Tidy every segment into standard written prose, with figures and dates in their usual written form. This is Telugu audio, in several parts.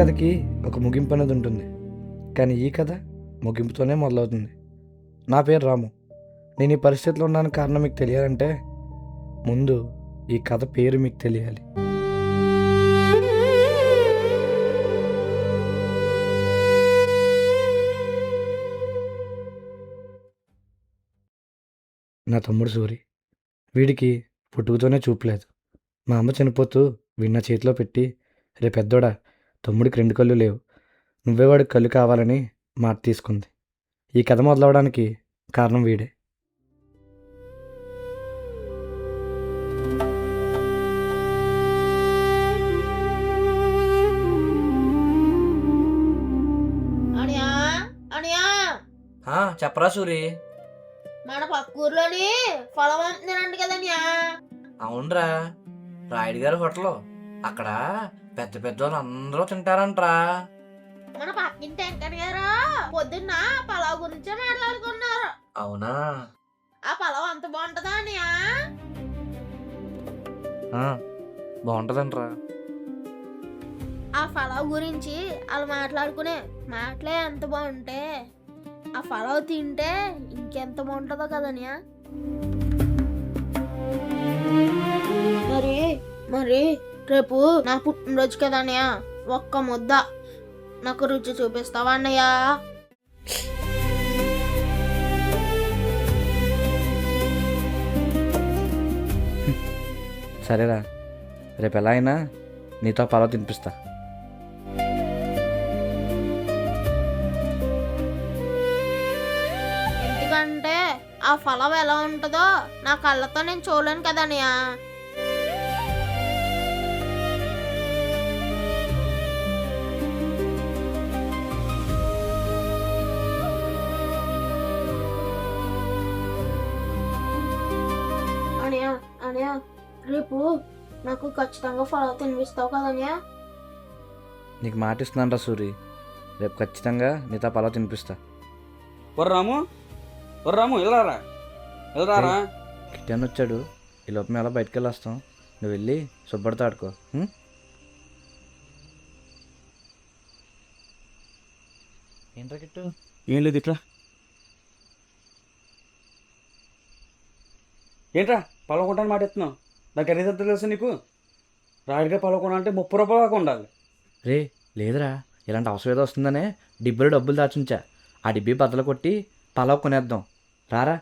కథకి ఒక ముగింపు అనేది ఉంటుంది, కానీ ఈ కథ ముగింపుతోనే మొదలవుతుంది. నా పేరు రాము. నేను ఈ పరిస్థితిలో ఉన్నాను కారణం మీకు తెలియాలంటే ముందు ఈ కథ పేరు మీకు తెలియాలి. నా తమ్ముడు సూరి. వీడికి పుట్టుకతోనే చూపలేదు. మా అమ్మ చనిపోతూ వీడిని నా చేతిలో పెట్టి, రే పెద్దోడా, తమ్ముడికి 2 కళ్ళు లేవు, నువ్వే వాడికి కళ్ళు కావాలని మాట తీసుకుంది. ఈ కథ మొదలవడానికి కారణం వీడే. అనియా అనియా చెప్పరా సూరి. మన పక్కూర్లోని పొలం అమ్ముతున్నానంట కదనియా. అవునరా, రాయుడు గారి హోటల్. అక్కడ పెద్ద పెద్ద వాళ్ళు అందరూ తింటారంట్రా. మన పక్కింటి వెంకట గారు పొద్దున్న పొలం గురించే మాట్లాడుకున్నారు. అవునా? ఆ పొలం అంత బాగుంటదా అనియా? బాగుంటదంట్రా. ఆ పొలం గురించి వాళ్ళు మాట్లాడుకునే మాటలే ఎంత బాగుంటే ఆ పొలం తింటే ఇంకెంత బాగుంటుందో కదనియా. మరి మరి రేపు నా పుట్టినరోజు కదనియా, ఒక్క ముద్ద నాకు రుచి చూపిస్తావా అన్నయ్య? సరేరా, రేపు ఎలా అయినా నీతో పలావ్ తినిపిస్తా. ఎందుకంటే ఆ పొలం ఎలా ఉంటుందో నా కళ్ళతో నేను చూడలేను కదనియా. అనియా అనియా, రేపు నాకు ఖచ్చితంగా పొలం తినిపిస్తావు కదనియా? నీకు మాట ఇస్తున్నాను రా సూరి, రేపు ఖచ్చితంగా నీతో పలావ్ తినిపిస్తా. రాము రాము వెళ్ళరారా వెళ్ళరారా. కిట్టన్ వచ్చాడు, ఈ లోపల మేము ఎలా బయటకు వెళ్ళొస్తాం. నువ్వు వెళ్ళి శుభ్రత ఆడుకో. ఏంట్రా కిట్టు? ఏం లేదు, ఇట్లా ఏంట్రా పొలం కొట్టాలని మాట ఎత్తున్నావు? నాకు ఖరీదు ఎంత తెలుసు నీకు? రాయుడిగా పొలం కొనాలంటే 30 రూపాయలు దాకా ఉండాలి. రే లేదురా, ఇలాంటి అవసరం ఏదో వస్తుందనే డిబ్బలో డబ్బులు దాచుంచా. ఆ డిబ్బి బద్దలు కొట్టి పలావ్ కొనేద్దాం, రారా.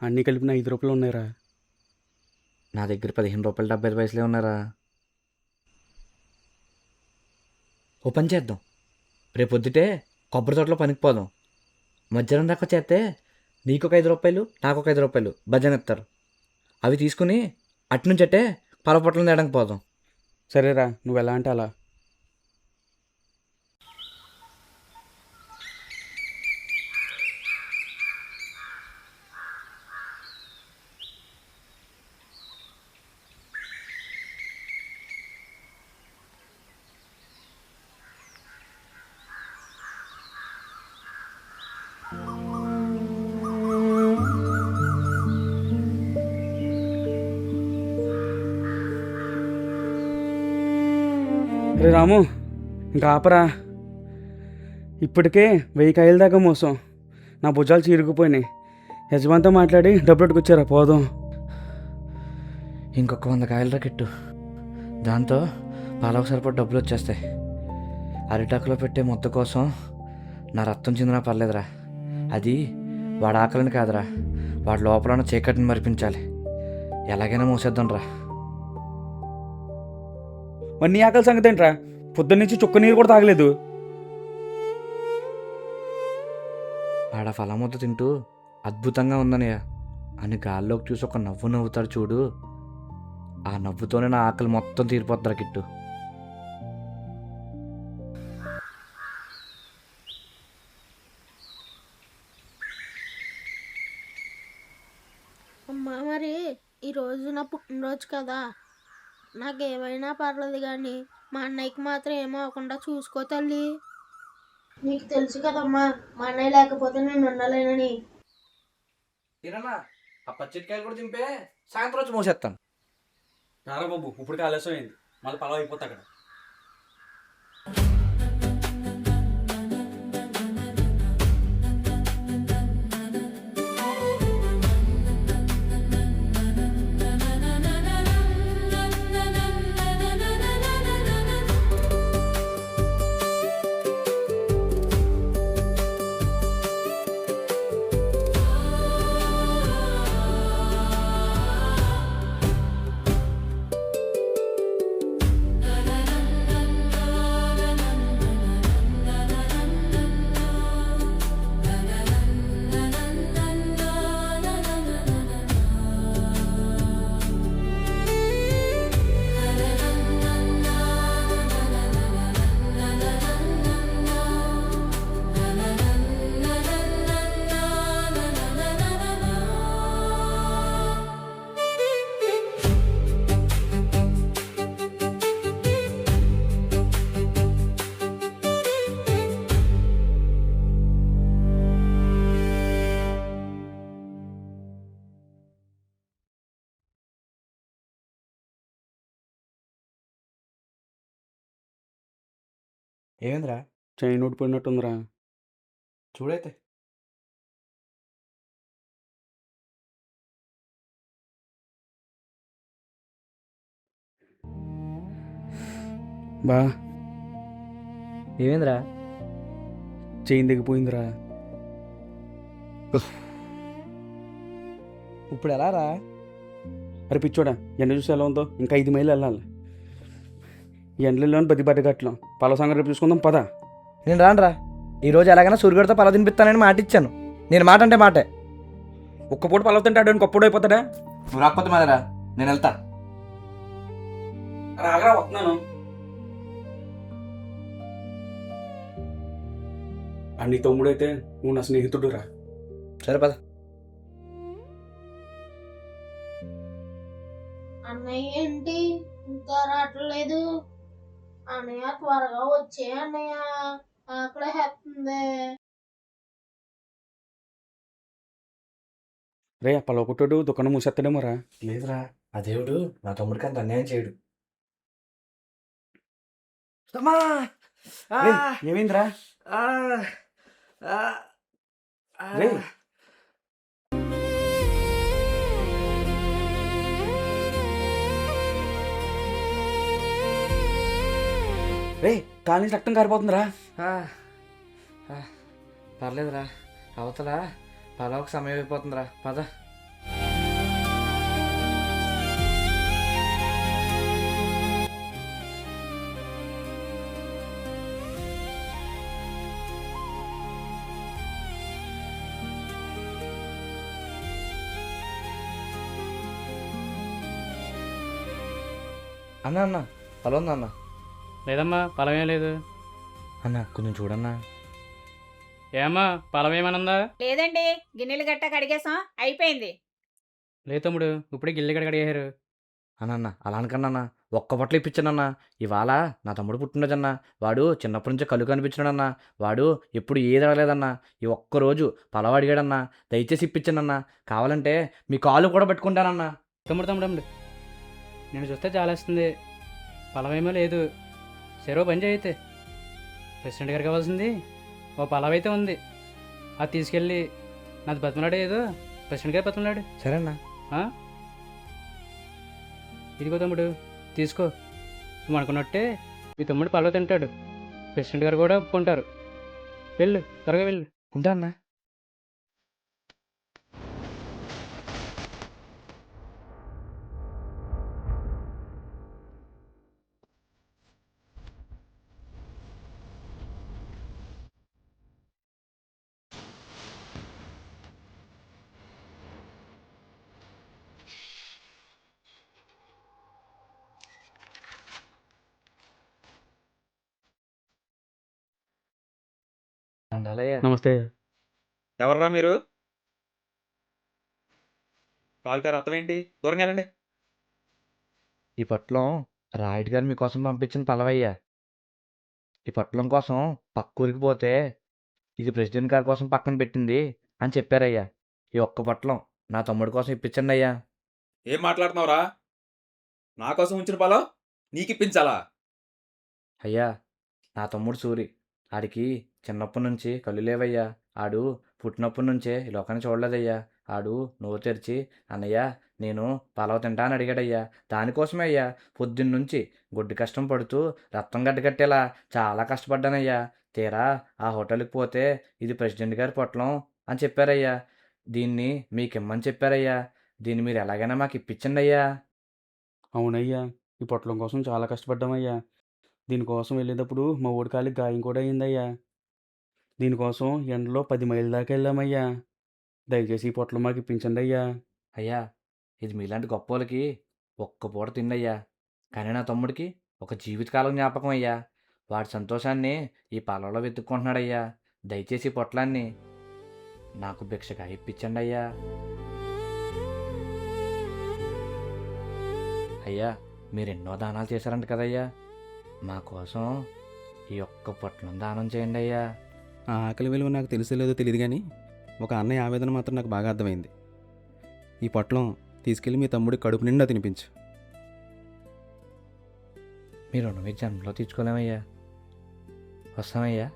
అన్నీ కలిపిన 5 రూపాయలు ఉన్నాయిరా. నా దగ్గర 15 రూపాయలు 75 పైసలే ఉన్నారా. ఓ పని చేద్దాం, రేపు పొద్దుటే కొబ్బరి తోటలో పనికి పోదాం. మధ్యాహ్నం దాకా చేస్తే నీకు ఒక 5 రూపాయలు, నాకు ఒక 5 రూపాయలు భజన ఇస్తారు. అవి తీసుకుని అట్నుంచటే పొలం తేడానికి పోదాం. సరేరా, నువ్వు ఎలా అంటే అలా. రే రాము, ఇంకా ఆపరా. ఇప్పటికే 1000 కాయల దాకా మోసం. నా భుజాలు చీరుకుపోయినాయి. యజమానితో మాట్లాడి డబ్బులు పట్టుకొచ్చారా, పోదాం. ఇంకొక 100 కాయలు రాకెట్టు, దాంతో పాలకు సరిపడి డబ్బులు వచ్చేస్తాయి. అరిటాకులో పెట్టే మొత్తం కోసం నా రక్తం చిందినా పర్లేదురా. అది వాడి ఆకలిని కాదురా, వాడి లోపల ఉన్న చీకటిని మరిపించాలి. ఎలాగైనా మోసేద్దాం రా. మరి నీ ఆకలి సంగతి ఏంట్రా? పొద్దున్నుంచి చుక్క నీరు కూడా తాగలేదు. ఆడ ఫలం ముద్ద తింటూ అద్భుతంగా ఉందనయ్య అని గాల్లోకి చూసి ఒక నవ్వు నవ్వుతాడు చూడు, ఆ నవ్వుతోనే నా ఆకలి మొత్తం తీరిపోద్దిరా కిట్టు. అమ్మా మరి ఈరోజు నా పుట్టినరోజు కదా, నాకేమైనా పర్లేదు కానీ మా అన్నయ్యకి మాత్రం ఏమో అవ్వకుండా చూసుకో తల్లి. నీకు తెలుసు కదమ్మా, మా అన్నయ్య లేకపోతే నేను ఉండలేనని. తినన్నా ఆ పచ్చికాయలు కూడా దింపే, సాయంత్రం వచ్చి మోసేస్తాను. రారా బాబు, ఇప్పుడు ఆలస్యం అయింది, మళ్ళీ పలావ్ అయిపోతా అక్కడ. ఏమైందిరా? చైన్ ఊడిపోయినట్టుందిరా. చూడైతే. బా, ఏమైందిరా? చైన్ దిగిపోయిందిరా. ఇప్పుడు ఎలా రా? అరే పిచ్చోడా, ఎండ చూసి ఎలా ఉందో, ఇంకా 5 మైళ్ళు వెళ్ళాలి. ఈ ఎండలోని బతి బట్టగట్లం. పలావ్ సంగతి రేపు చూసుకుందాం పద. నేను రానురా. ఈరోజు ఎలాగైనా సూర్యుడితో పలా తినిపిస్తానని మాట ఇచ్చాను. నేను మాట అంటే మాటే. ఒక్క పూట పలావ్ తింటాడు అని గొప్పడు అయిపోతాడా? నువ్వు రాకపోతే మాదిరా నేను వెళ్తా. రాగరా, వస్తున్నాను. నీ తమ్ముడైతే నువ్వు నా స్నేహితుడు రా. సరే పద. అన్నయ్య ఏంటి ఇంకా రావట్లేదు? అన్నయ్య త్వరగా వచ్చే అన్నయ్య, ఆకలి హెత్తుంది. రే, ఆ పలావ్ కొట్టాడు దుకాణం మూసేస్తాడేమో రా. లేదురా, ఆ దేవుడు నా తమ్ముడికి అంత అన్యాయం చేయడు. అమ్మా! ఆ! రేయ్, ఏమైందిరా? ఆ! ఆ! ఆ! రే, రే, కాలి నుంచి రక్తం కారిపోతుందిరా. ఆ, ఆ, పర్లేదురా. అవతల పలావుకి సమయం అయిపోతుందిరా. పద. అన్న అన్న పలా ఉందా అన్న? లేదమ్మా, పొలమేం లేదు. అన్న కొంచెం చూడన్నా. ఏమ్మా, పొలమేమనుందా? లేదండి, గిన్నెలు గట్ట కడిగేసాం, అయిపోయింది. లేదు తమ్ముడు, ఇప్పుడే గిల్లి ఇక్కడ కడిగేశారు. అన్న అలా అనకన్నా. ఒక్క బట్టలు ఇప్పించానన్నా. ఇవాళ నా తమ్ముడు పుట్టినరోజన్నా. వాడు చిన్నప్పటి నుంచే కళ్ళు కనిపించాడన్నా. వాడు ఎప్పుడు ఏది అడగలేదన్నా. ఈ ఒక్కరోజు పలావ్ అడిగాడన్నా. దయచేసి ఇప్పించానన్నా. కావాలంటే మీ కాలు కూడా పెట్టుకుంటానన్నా. తమ్ముడు తమ్ముడు తమ్ముడు, నేను చూస్తే చాలేస్తుంది. పొలమేమో లేదు. సరే ఓ పని చేయైతే, ప్రెసిడెంట్ గారికి కావాల్సింది ఓ పొలం అయితే ఉంది. అది తీసుకెళ్ళి నాది బతిమలాడు ఏదో ప్రెసిడెంట్ గారు బతిమలాడు. సరేనా? ఇదిగో తమ్ముడు, తీసుకో. నువ్వు అనుకున్నట్టే మీ తమ్ముడు పొలం తింటాడు, ప్రెసిడెంట్ గారు కూడా ఒప్పుకుంటారు. వెళ్ళు, త్వరగా వెళ్ళు. ఉంటా అన్నా. నమస్తే. ఎవర్రా మీరు? కాలుకారు అర్థం ఏంటి? దూరంగా వెళ్ళండి. ఈ పొట్లం రాయుడు గారు మీకోసం పంపించిన పలవయ్యా. ఈ పొట్లం కోసం పక్క ఊరికి పోతే ఇది ప్రెసిడెంట్ గారి కోసం పక్కన పెట్టింది అని చెప్పారయ్యా. ఈ ఒక్క పొట్లం నా తమ్ముడి కోసం ఇప్పించండి అయ్యా. ఏం మాట్లాడుతున్నావురా? నా కోసం ఉంచిన పొలం నీకు ఇప్పించాలా? అయ్యా, నా తమ్ముడు సూరి. ఆడికి చిన్నప్పటి నుంచి కళ్ళు లేవయ్యా. ఆడు పుట్టినప్పటి నుంచే ఈ లోకాన్ని చూడలేదయ్యా. ఆడు నోరు తెరిచి అన్నయ్య నేను పలావ్ తింటా అని అడిగాడయ్యా. దానికోసమే అయ్యా పొద్దున్నుంచి గొడ్డు కష్టం పడుతూ రక్తం గడ్డకట్టేలా చాలా కష్టపడ్డానయ్యా. తీరా ఆ హోటల్కి పోతే ఇది ప్రెసిడెంట్ గారి పొట్లం అని చెప్పారయ్యా. దీన్ని మీకు ఇమ్మని చెప్పారయ్యా. దీన్ని మీరు ఎలాగైనా మాకు ఇప్పించండి అయ్యా. అవునయ్యా, ఈ పొట్లం కోసం చాలా కష్టపడ్డామయ్యా. దీనికోసం వెళ్ళేటప్పుడు మా ఊడి కాలికి గాయం కూడా అయిందయ్యా. దీనికోసం ఎండలో 10 మైళ్ళ దాకా వెళ్ళామయ్యా. దయచేసి ఈ పొట్లం మాకు ఇప్పించండి అయ్యా. అయ్యా, ఇది మీలాంటి గొప్పోళ్ళకి ఒక్క పూట తిండయ్యా. కానీ నా తమ్ముడికి ఒక జీవితకాలం జ్ఞాపకం అయ్యా. వాడి సంతోషాన్ని ఈ పొలంలో వెతుక్కుంటున్నాడయ్యా. దయచేసి ఈ పొట్లాన్ని నాకు భిక్షగా ఇప్పించండి అయ్యా. అయ్యా, మీరు ఎన్నో దానాలు చేశారంట కదయ్యా. మా కోసం ఈ ఒక్క పొట్లం దానం చేయండి అయ్యా. ఆ ఆకలి విలువ నాకు తెలుసో లేదో తెలియదు కానీ ఒక అన్నయ్య ఆవేదన మాత్రం నాకు బాగా అర్థమైంది. ఈ పొట్లం తీసుకెళ్ళి మీ తమ్ముడి కడుపు నిండా తినిపించు. మీరు రుణం ఈ జన్మలో తీర్చుకోలేమయ్యా. వస్తామయ్యా.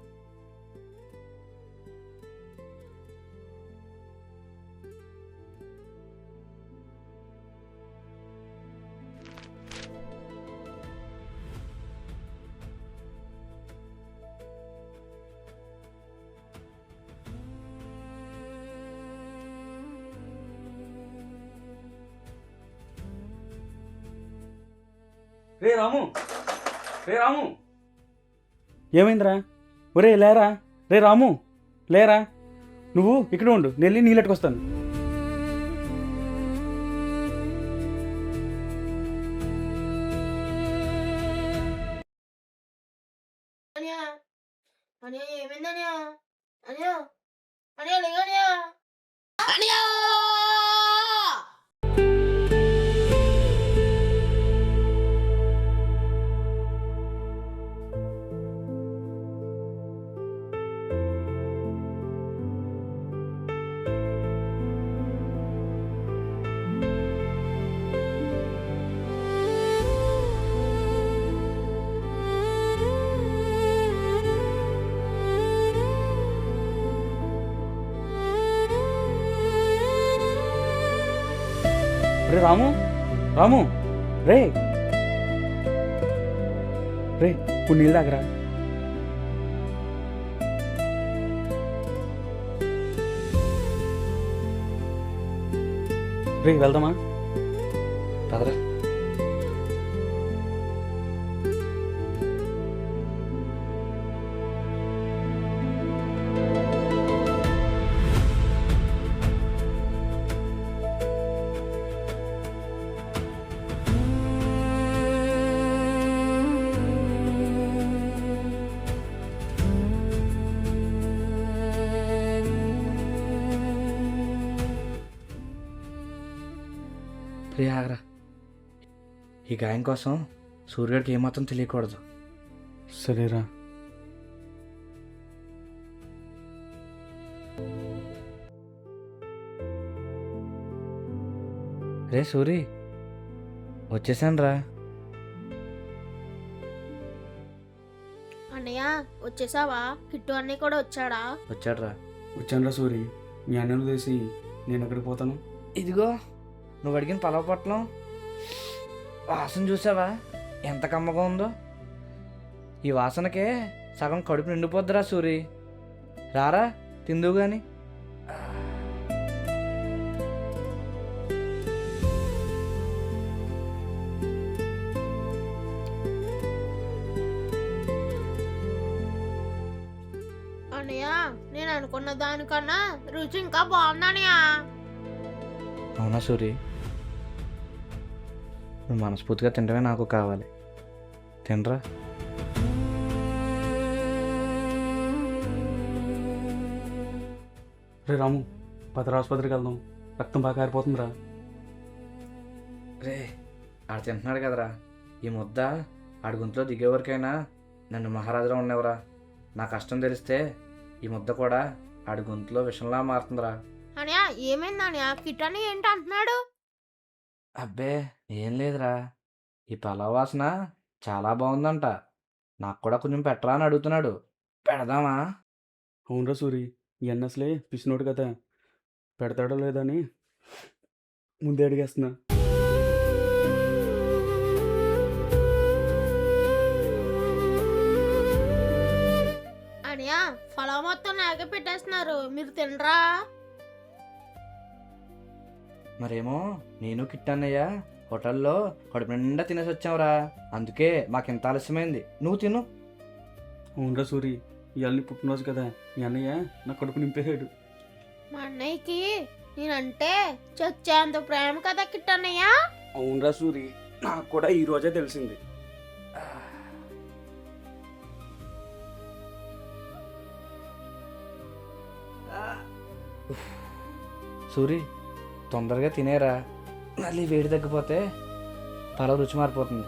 రే రాము, రే రాము, ఏమైందిరా? ఒరే లేరా, రే రాము లేరా. నువ్వు ఇక్కడ ఉండు, నెల్లి నీళ్ళెట్టుకొస్తాను. అనియా అనియా ఏమైందనియా? అనియా అనియా లేగనియా? అనియా రే రాము, రాము, రే రే ఇప్పుడు నీళ్ళు తాగరా. రే వెళ్దామా? పదరా. ప్రియ ఆగరా. ఈ గాయం కోసం సూర్యుడికి ఏమాత్రం తెలియకూడదు. సరేరా. రే సూరి, వచ్చేసాను రా. అన్నయ్య వచ్చేసావా? కిట్టు అన్నయ్య కూడా వచ్చాడా? వచ్చాడురా. వచ్చానురా సూరి. మీ అన్నను తెలిసి నేను ఎక్కడికి పోతాను? ఇదిగో నువ్వు అడిగిన పలావ్ పొట్లం. వాసన చూసావా ఎంత కమ్మగా ఉందో? ఈ వాసనకే సగం కడుపు నిండిపోద్దిరా సూరి. రారా తిందువు గాని. అన్నయ్య నేను అనుకున్న దానికన్నా రుచి ఇంకా బాగుందన్నయ్య. అవునా సూరి? నువ్వు మనస్ఫూర్తిగా తింటమే నాకు కావాలి. తినరా. రే రాము, పదరా ఆసుపత్రికి వెళ్దాం. రక్తం బాగా కారిపోతుందిరా. రే ఆడు తింటున్నాడు కదరా, ఈ ముద్ద ఆడి గొంతులో దిగేవరకైనా నన్ను మహారాజులో ఉండేవరా. నా కష్టం తెలిస్తే ఈ ముద్ద కూడా ఆడి గొంతులో విషంలా మారుతుందిరా. అనియా ఏమైంది అనియా? కిట్టని ఏంటి అంటున్నాడు? అబ్బే ఏం లేదురా, ఈ పలావ్ వాసన చాలా బాగుందంట, నాకు కూడా కొంచెం పెట్టరా అని అడుగుతున్నాడు. పెడదామా? అవునరా సూరి, ఈ అన్న అసలే పిసినోడు కదా, పెడతాడో లేదని ముందే అడిగేస్తున్నా. అనియా పొలం మొత్తం నాకే పెట్టేస్తున్నారు, మీరు తినరా? మరేమో నేను కిట్టన్నయ్య హోటల్లో కడుపు నిండా తినేసి వచ్చావురా, అందుకే మాకు ఇంత ఆలస్యమైంది. నువ్వు తిను. అవునరా సూరి, ఇవాళ నీ పుట్టినరోజు కదా, మీ అన్నయ్య నా కడుపు నింపేశాడు. మా అన్నయ్యకి నేనంటే చచ్చేంత ప్రేమ కదా కిట్టన్నయ్యా. అవునరా సూరి, నాకు కూడా ఈ రోజే తెలిసింది. సూరి తొందరగా తినేరా, మళ్ళీ వేడి తగ్గిపోతే పలావ్ రుచి మారిపోతుంది.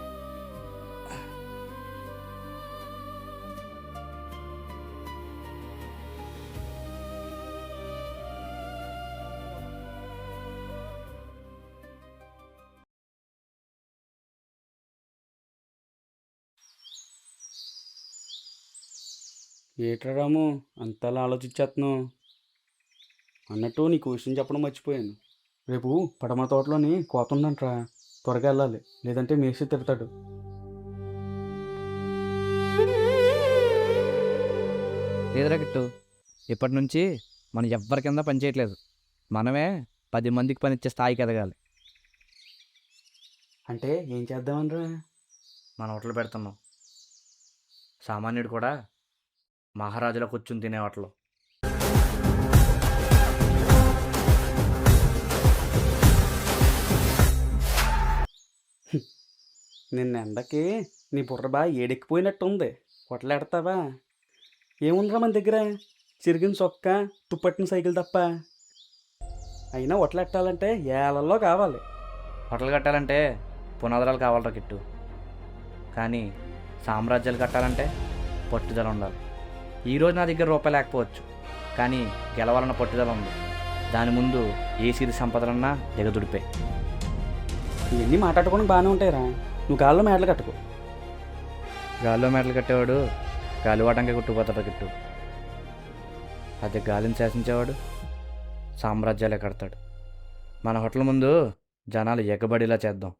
ఏట్రా రాము, అంతలా ఆలోచించేస్తున్నావు? అన్నట్టు నీకు విషయం చెప్పడం మర్చిపోయాను. రేపు పడమ తోటలోని కోత ఉందంట్రా, త్వరగా వెళ్ళాలి, లేదంటే మేసి తిడతాడు. లేదురా గిట్టు, ఇప్పటి నుంచి మనం ఎవ్వరి కింద పని చేయట్లేదు, మనమే 10 మందికి పనిచ్చే స్థాయికి ఎదగాలి. అంటే ఏం చేద్దామనరా? మన హోటల్ పెడుతున్నాం, సామాన్యుడు కూడా మహారాజులో కూర్చుని తినే హోటల్. నిన్న ఎండకి నీ బుర్ర బాగా ఏడెక్కిపోయినట్టు ఉంది, కొట్టలేడతావా? ఏముందిరా మన దగ్గర, చిరిగిన చొక్క, తుప్పట్టిన సైకిల్ తప్ప. అయినా ఒట్లెట్టాలంటే ఏళ్ళల్లో కావాలి. హోటల్ కట్టాలంటే పునాదురాలు కావాలరా కిట్టు, కానీ సామ్రాజ్యాలు కట్టాలంటే పట్టుదల ఉండాలి. ఈరోజు నా దగ్గర రూపాయి లేకపోవచ్చు, కానీ గెలవాలన్న పట్టుదల ఉంది. దాని ముందు ఏ సిరి సంపదలన్నా దిగదుడిపే. ఇవన్నీ మాట్లాడుకోవడం బాగానే ఉంటాయిరా, నువ్వు గాల్లో మేడలు కట్టుకో. గాల్లో మెడలు కట్టేవాడు గాలివాటంగా కుట్టుకుపోతాడు గిట్టు, అదే గాలిని శాసించేవాడు సామ్రాజ్యాలే కడతాడు. మన హోటల్ ముందు జనాలు ఎగబడిలా చేద్దాం.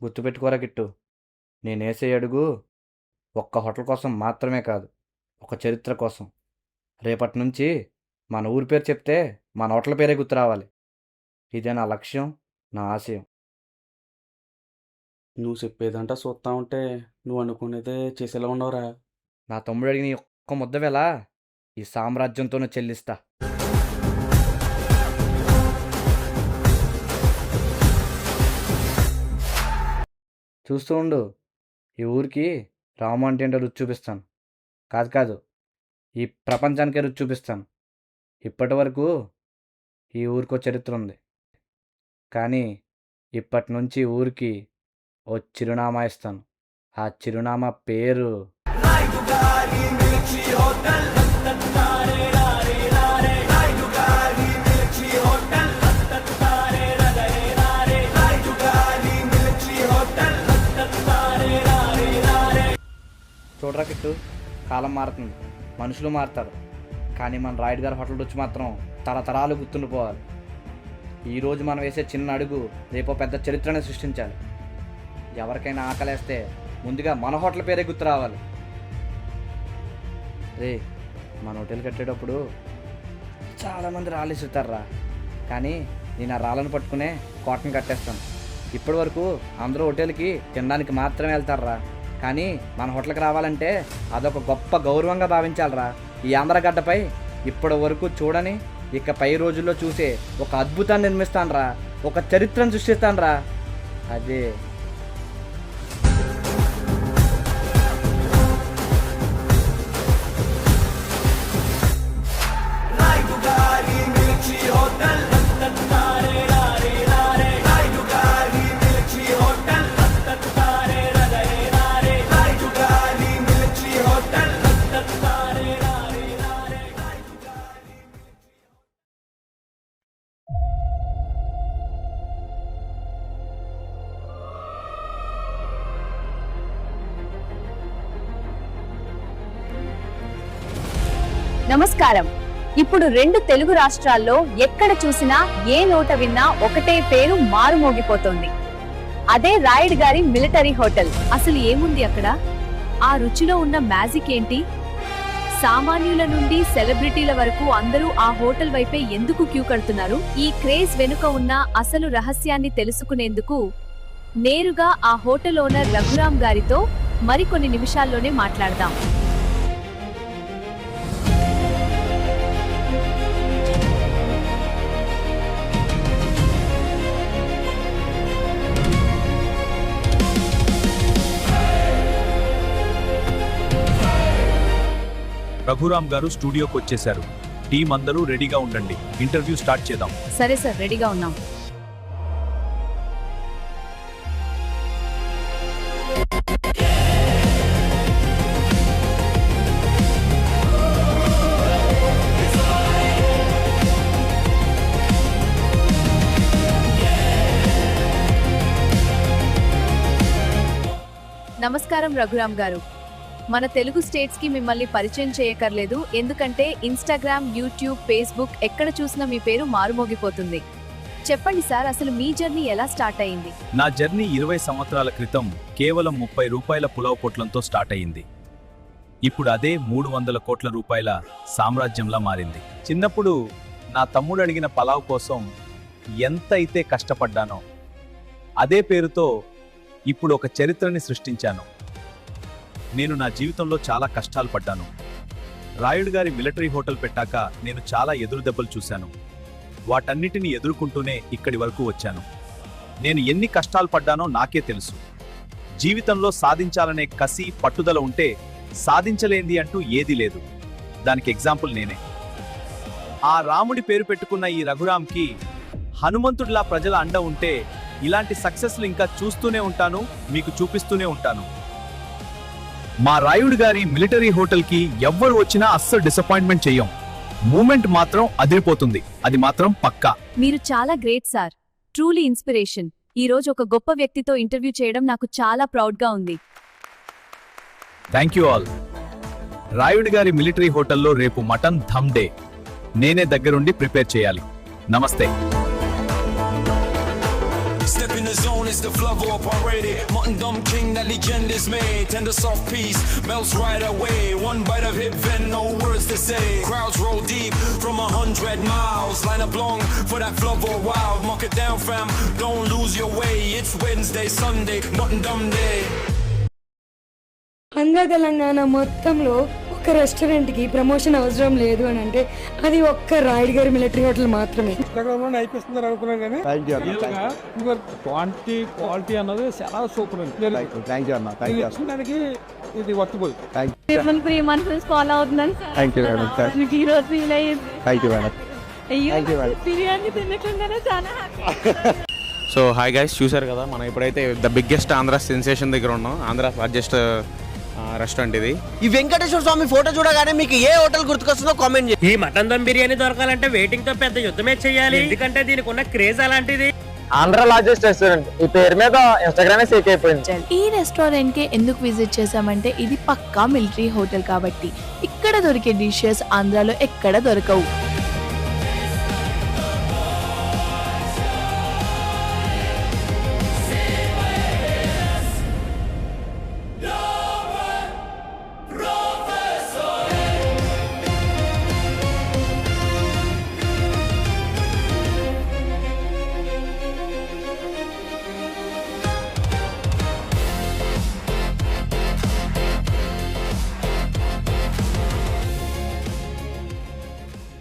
గుర్తుపెట్టుకోరా గిట్టు, నేనేసే అడుగు ఒక్క హోటల్ కోసం మాత్రమే కాదు, ఒక చరిత్ర కోసం. రేపటి నుంచి మన ఊరి పేరు చెప్తే మన హోటల్ పేరే గుర్తు రావాలి. ఇదే నా లక్ష్యం, నా ఆశయం. నువ్వు చెప్పేదంటా చూస్తా ఉంటే నువ్వు అనుకునేదే చేసేలా ఉండవురా. నా తమ్ముడు అడిగిన ఈ ఒక్క ముద్ద వేళ ఈ సామ్రాజ్యంతోనే చెల్లిస్తా. చూస్తూ ఉండు, ఈ ఊరికి రాము అంటే ఏంటో రుచి చూపిస్తాను. కాదు, ఈ ప్రపంచానికే రుచి చూపిస్తాను. ఇప్పటి వరకు ఈ ఊరికో చరిత్ర ఉంది, కానీ ఇప్పటి నుంచి ఊరికి ఓ చిరునామా ఇస్తాను. ఆ చిరునామా పేరు చూడరా కిట్టు, కాలం మారుతుంది, మనుషులు మారుతారు, కానీ మన రాయుడు గారి హోటల్ రుచి మాత్రం తరతరాలు గుర్తుండిపోవాలి. ఈరోజు మనం వేసే చిన్న అడుగు రేపో పెద్ద చరిత్రను సృష్టించాలి. ఎవరికైనా ఆకలేస్తే ముందుగా మన హోటల్ పేరే గుర్తు రావాలి. రే, మన హోటల్ కట్టేటప్పుడు చాలామంది రాళ్ళు ఇస్తారా, కానీ నేను ఆ రాళ్ళను పట్టుకునే కోటను కట్టేస్తాను. ఇప్పటి వరకు అందరూ హోటల్కి తినడానికి మాత్రమే వెళ్తారా, కానీ మన హోటల్కి రావాలంటే అదొక గొప్ప గౌరవంగా భావించాలరా. ఈ ఆంధ్రగడ్డపై ఇప్పటి వరకు చూడని ఇక పై రోజుల్లో చూసే ఒక అద్భుతాన్ని నిర్మిస్తానురా, ఒక చరిత్రను సృష్టిస్తానురా. అదే నమస్కారం. ఇప్పుడు 2 తెలుగు రాష్ట్రాల్లో ఎక్కడ చూసినా ఏ నోట విన్నా ఒకటే పేరు మారుమోగిపోతోంది. అదే రాయుడు గారి మిలిటరీ హోటల్. అసలు ఏముంది అక్కడ? ఆ రుచిలో ఉన్న మ్యాజిక్ ఏంటి? సామాన్యుల నుండి సెలబ్రిటీల వరకు అందరూ ఆ హోటల్ వైపే ఎందుకు క్యూ కడుతున్నారు? ఈ క్రేజ్ వెనుక ఉన్న అసలు రహస్యాన్ని తెలుసుకునేందుకు నేరుగా ఆ హోటల్ ఓనర్ రఘురామ్ గారితో మరికొన్ని నిమిషాల్లోనే మాట్లాడదాం. రఘురామ్ గారు స్టూడియోకి వచ్చేశారు. టీం అందరూ రెడీగా ఉండండి, ఇంటర్వ్యూ స్టార్ట్ చేద్దాం. సరే సార్, రెడీగా ఉన్నాం. నమస్కారం రఘురామ్ గారు. మన తెలుగు స్టేట్స్ కి మిమ్మల్ని పరిచయం చేయకర్లేదు, ఎందుకంటే ఇన్స్టాగ్రామ్, యూట్యూబ్, ఫేస్బుక్ ఎక్కడ చూసినా మీ పేరు మారుమోగిపోతుంది. చెప్పండి సార్, అసలు మీ జర్నీ ఎలా స్టార్ట్ అయింది? నా జర్నీ 20 సంవత్సరాల క్రితం కేవలం 30 రూపాయల పులావ్ పొట్లంతో స్టార్ట్ అయింది. ఇప్పుడు అదే 300 కోట్ల రూపాయల సామ్రాజ్యంలా మారింది. చిన్నప్పుడు నా తమ్ముడు అడిగిన పలావ్ కోసం ఎంత అయితే కష్టపడ్డానో అదే పేరుతో ఇప్పుడు ఒక చరిత్రని సృష్టించాను. నేను నా జీవితంలో చాలా కష్టాలు పడ్డాను. రాయుడు గారి మిలిటరీ హోటల్ పెట్టాక నేను చాలా ఎదురు దెబ్బలు చూశాను. వాటన్నిటిని ఎదుర్కొంటూనే ఇక్కడి వరకు వచ్చాను. నేను ఎన్ని కష్టాలు పడ్డానో నాకే తెలుసు. జీవితంలో సాధించాలనే కసి, పట్టుదల ఉంటే సాధించలేంది అంటూ ఏదీ లేదు. దానికి ఎగ్జాంపుల్ నేనే. ఆ రాముడి పేరు పెట్టుకున్న ఈ రఘురామ్కి హనుమంతుడిలా ప్రజల అండ ఉంటే ఇలాంటి సక్సెస్లు ఇంకా చూస్తూనే ఉంటాను, మీకు చూపిస్తూనే ఉంటాను. మా రాయుడు గారి మిలిటరీ హోటల్ కి ఎవ్వరు వచ్చినా అస్సలు డిసప్పాయింట్మెంట్ చెయ్యం. మూమెంట్ మాత్రం అదిరిపోతుంది, అది మాత్రం పక్కా. మీరు చాలా గ్రేట్ సార్, ట్రూలీ ఇన్స్పిరేషన్. ఈ రోజు ఒక గొప్ప వ్యక్తితో ఇంటర్వ్యూ చేయడం నాకు చాలా ప్రౌడ్ గా ఉంది. Thank you all. రాయుడు గారి మిలిటరీ హోటల్లో రేపు మటన్ ధమ్ డే. నేనే దగ్గరుండి ప్రిపేర్ చేయాలి. నమస్తే. Step in the zone, it's the flavor up already. Mutton Dum King, that legend is made. Tender soft piece, melts right away. One bite of it, then no words to say. Crowds roll deep from 100 miles. Line up long for that flavor wild. Mark it down fam, don't lose your way. It's Wednesday, Sunday, Mutton Dum Day. Andhra Telangana మొత్తంలో ఒక రెస్టారెంట్కి ప్రమోషన్ అవసరం లేదు అని అంటే అది ఒక్క రాయుడు గారి మిలిటరీ హోటల్ మాత్రమే. అయిపోతున్నారు అనుకున్నాను కానీ క్వాలిటీ అన్నది చాలా సూపర్ అండి. ఇది వర్తబుల్. ఫాలో అవుతున్నాను సార్. ఈ రోజు ఫీల్ అయ్యింది. బిర్యానీ తినకుండానే చాలా హ్యాపీ. సో హాయ్ గైస్, చూసారు కదా మనం ఇప్పుడైతే ద బిగ్గెస్ట్ ఆంధ్ర సెన్సేషన్ దగ్గర ఉన్నాం. ఆంధ్ర లార్జెస్ట్ రెస్టారెంట్ ఇది. ఈ వెంకటేశ్వర స్వామి ఫోటో చూడగానే మీకు ఏ హోటల్ గుర్తుకొస్తుందో కామెంట్ చేయండి. ఈ మటన్ దమ్ బిర్యానీ దొరకాలంటే వెయిటింగ్ తో పెద్ద యుద్ధమే చేయాలి, ఎందుకంటే దీనికి ఉన్న క్రేజ్ అలాంటిది. ఆంధ్ర లార్జెస్ట్ రెస్టారెంట్ ఈ పేరు మీద ఇన్స్టాగ్రామే సేక్ అయిపోయింది. ఈ రెస్టారెంట్ కి ఎందుకు విజిట్ చేసామంటే ఇది పక్కా మిలిటరీ హోటల్ కాబట్టి ఇక్కడ దొరికే డిషెస్ ఆంధ్రాలో ఎక్కడ దొరకవు.